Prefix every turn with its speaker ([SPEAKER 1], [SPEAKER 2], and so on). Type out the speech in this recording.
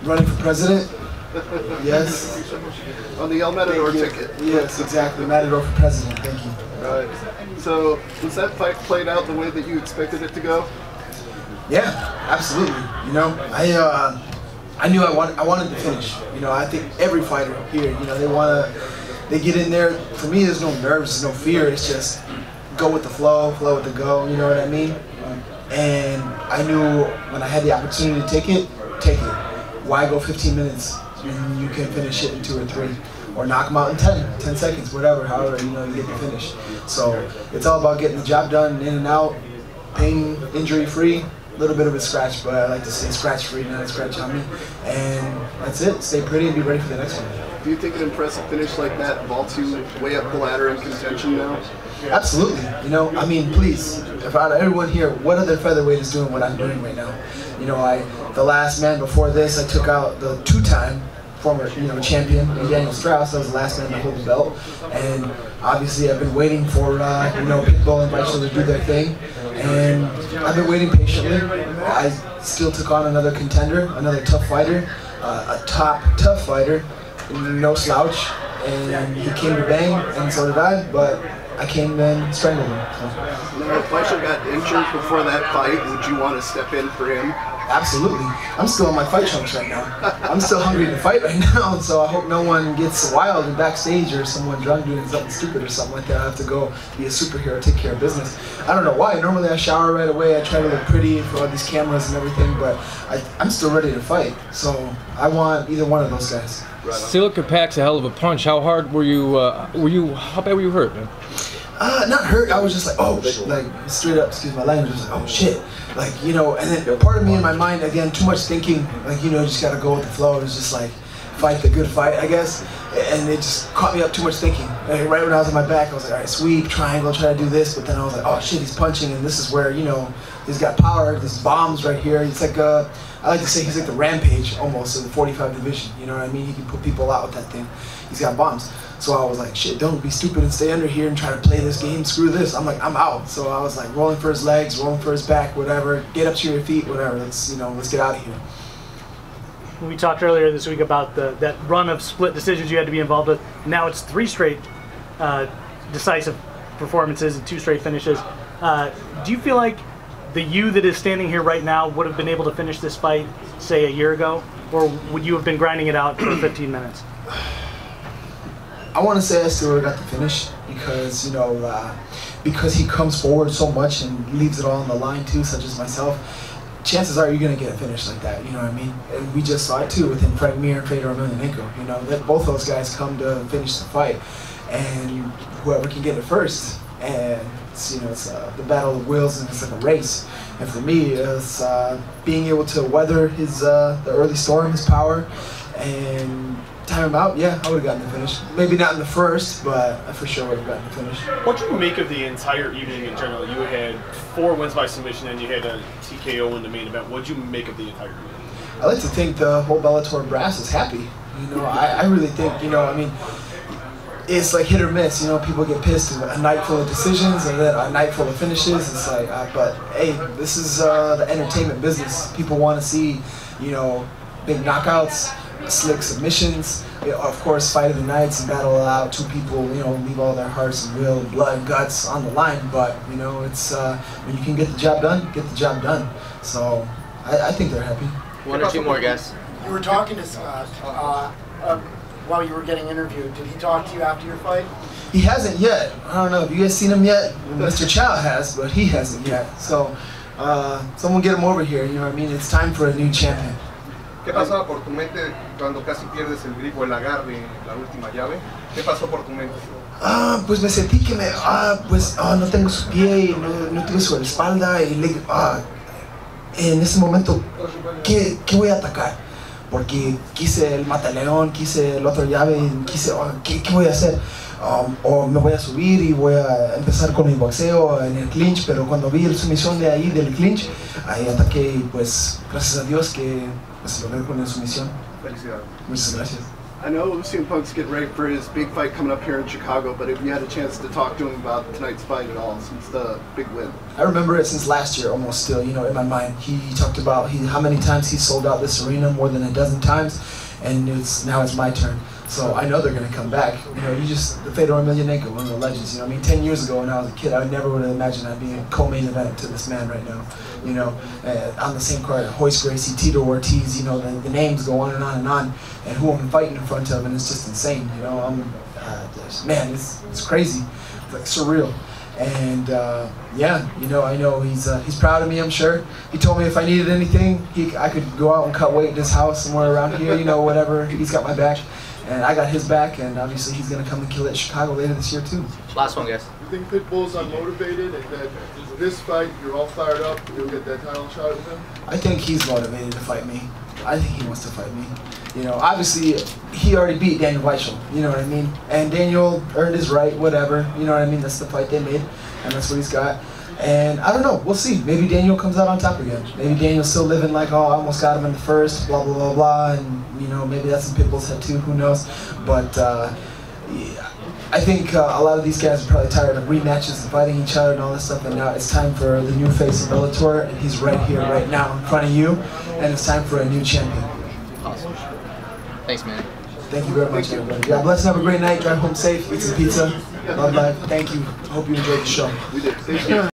[SPEAKER 1] Running for president? Yes.
[SPEAKER 2] On the Matador ticket.
[SPEAKER 1] Yes, exactly. Matador for president. Thank you.
[SPEAKER 2] Right. So, was that fight played out the way that you expected it to go?
[SPEAKER 1] Yeah, absolutely. You know, I knew I wanted to finish. You know, I think every fighter here, you know, they get in there. For me, there's no nerves, there's no fear. It's just go with the flow with the go. You know what I mean? And I knew when I had the opportunity to take it. Why go 15 minutes when you can finish it in 2 or 3? Or knock them out in 10 seconds, whatever, however, you know, you get the finish. So it's all about getting the job done, in and out, pain, injury-free, a little bit of a scratch, but I like to say scratch-free, not a scratch on me. And that's it, stay pretty and be ready for the next one.
[SPEAKER 2] Do you think an impressive finish like that vaults you way up the ladder in contention now?
[SPEAKER 1] Absolutely. You know, I mean, please, if out of everyone here, what other featherweight is doing what I'm doing right now? You know, the last man before this, I took out the 2-time former, you know, champion, Emmanuel Sanchez. That was the last man to hold the belt. And obviously, I've been waiting for, you know, Pitbull and Vital to do their thing. And I've been waiting patiently. I still took on another contender, another tough fighter, a tough fighter, no slouch. And he came to bang, and so did I. But I came and strangled him. So.
[SPEAKER 2] Now, if Fleischer got injured before that fight, would you want to step in for him?
[SPEAKER 1] Absolutely. I'm still in my fight chunks right now. I'm still hungry to fight right now, so I hope no one gets wild and backstage or someone drunk doing something stupid or something like that. I have to go be a superhero, take care of business. I don't know why. Normally I shower right away. I try to look pretty for all these cameras and everything, but I'm still ready to fight. So I want either one of those guys.
[SPEAKER 3] Silica packs a hell of a punch. How hard were you? How bad were you hurt, man?
[SPEAKER 1] Not hurt. I was just like, oh, like straight up. Excuse my language. Just like, oh shit. Like, you know, and then part of me in my mind, again, too much thinking. Like, you know, just gotta go with the flow. It was just like, fight the good fight, I guess. And it just caught me up too much thinking. Like, right when I was on my back, I was like, all right, sweep, triangle, try to do this. But then I was like, oh shit, he's punching, and this is where, you know, he's got power. There's bombs right here. It's like I like to say he's like the Rampage almost of the 45 division. You know what I mean? He can put people out with that thing. He's got bombs. So I was like, shit, don't be stupid and stay under here and try to play this game. Screw this. I'm like, I'm out. So I was like rolling for his legs, rolling for his back, whatever. Get up to your feet, whatever. Let's get out of here.
[SPEAKER 4] We talked earlier this week about that run of split decisions you had to be involved with. Now it's 3 straight decisive performances and 2 straight finishes. Do you feel like the you that is standing here right now would have been able to finish this fight, say, a year ago? Or would you have been grinding it out for 15 minutes?
[SPEAKER 1] I want to say I still got the finish because, you know, because he comes forward so much and leaves it all on the line too, such as myself. Chances are you're going to get a finish like that, you know what I mean? And we just saw it too within Frank Mir and Fedor Emelianenko, you know, that both those guys come to finish the fight, and whoever can get it first. And it's, you know, it's the battle of wills, and it's like a race. And for me, it's being able to weather his the early storm, his power, and time him out. Yeah, I would have gotten the finish. Maybe not in the first, but I for sure would have gotten the finish.
[SPEAKER 5] What do you make of the entire evening in general? You had 4 wins by submission, and you had a TKO in the main event. What do you make of the entire evening?
[SPEAKER 1] I like to think the whole Bellator brass is happy. You know, I really think, you know, I mean, it's like hit or miss. You know, people get pissed at a night full of decisions and then a night full of finishes. It's like, but hey, this is the entertainment business. People want to see, you know, big knockouts, slick submissions, you know, of course, fight of the nights and battle it out. 2 people, you know, leave all their hearts and will, blood, and guts on the line. But you know, it's when you can get the job done, get the job done. So I think they're happy.
[SPEAKER 6] 1 or 2 more guys.
[SPEAKER 7] You were talking to Scott while you were getting interviewed. Did he talk to you after your fight?
[SPEAKER 1] He hasn't yet. I don't know if you guys seen him yet. Mr. Chow has, but he hasn't yet. So someone get him over here. You know what I mean? It's time for a new champion.
[SPEAKER 8] ¿Qué pasaba por tu mente cuando casi pierdes el grifo, el agarre en la última llave? ¿Qué pasó por tu mente?
[SPEAKER 1] Pues me sentí que no tengo su pie y no tuve su espalda y en ese momento, ¿qué voy a atacar? Porque quise el mataleón, quise el otro llave, quise, ¿qué voy a hacer? O me voy a subir y voy a empezar con mi boxeo en el clinch, pero cuando vi la sumisión de ahí del clinch, ahí ataqué y pues gracias a Dios que pues logré con la sumisión.
[SPEAKER 8] Felicidades.
[SPEAKER 1] Muchas gracias.
[SPEAKER 2] I know CM Punk's getting ready for his big fight coming up here in Chicago, but have you had a chance to talk to him about tonight's fight at all since the big win?
[SPEAKER 1] I remember it since last year, almost still, in my mind. He talked about how many times he sold out this arena, more than a dozen times, and now it's my turn. So I know they're going to come back. The Fedor Emelianenko, one of the legends. 10 years ago when I was a kid, I never would have imagined I'd be a co-main event to this man right now. On the same card, Royce Gracie, Tito Ortiz, the names go on and on and on, and who I'm fighting in front of, and it's just insane. Man, it's crazy. It's like surreal. And I know he's proud of me, I'm sure. He told me if I needed anything, I could go out and cut weight in his house somewhere around here, whatever. He's got my back. And I got his back, and obviously he's going to come and kill it in Chicago later this year too.
[SPEAKER 6] Last one, guys.
[SPEAKER 8] You think Pitbull's unmotivated and that this fight, you're all fired up, you'll get that title shot with him?
[SPEAKER 1] I think he's motivated to fight me. I think he wants to fight me. Obviously he already beat Daniel Weichel, you know what I mean? And Daniel earned his right, whatever, you know what I mean? That's the fight they made, and that's what he's got. And I don't know, we'll see. Maybe Daniel comes out on top again. Maybe Daniel's still living like, oh, I almost got him in the first, blah, blah, blah, blah. And, maybe that's in Pitbull's head too, who knows. But I think a lot of these guys are probably tired of rematches and fighting each other and all this stuff. And now it's time for the new face of Bellator. And he's right here, right now, in front of you. And it's time for a new champion.
[SPEAKER 6] Awesome. Thanks, man.
[SPEAKER 1] Thank you very much, everybody. God bless and have a great night. Drive home safe. Eat some pizza. Love life. Thank you. Hope you enjoyed the show.
[SPEAKER 2] We did.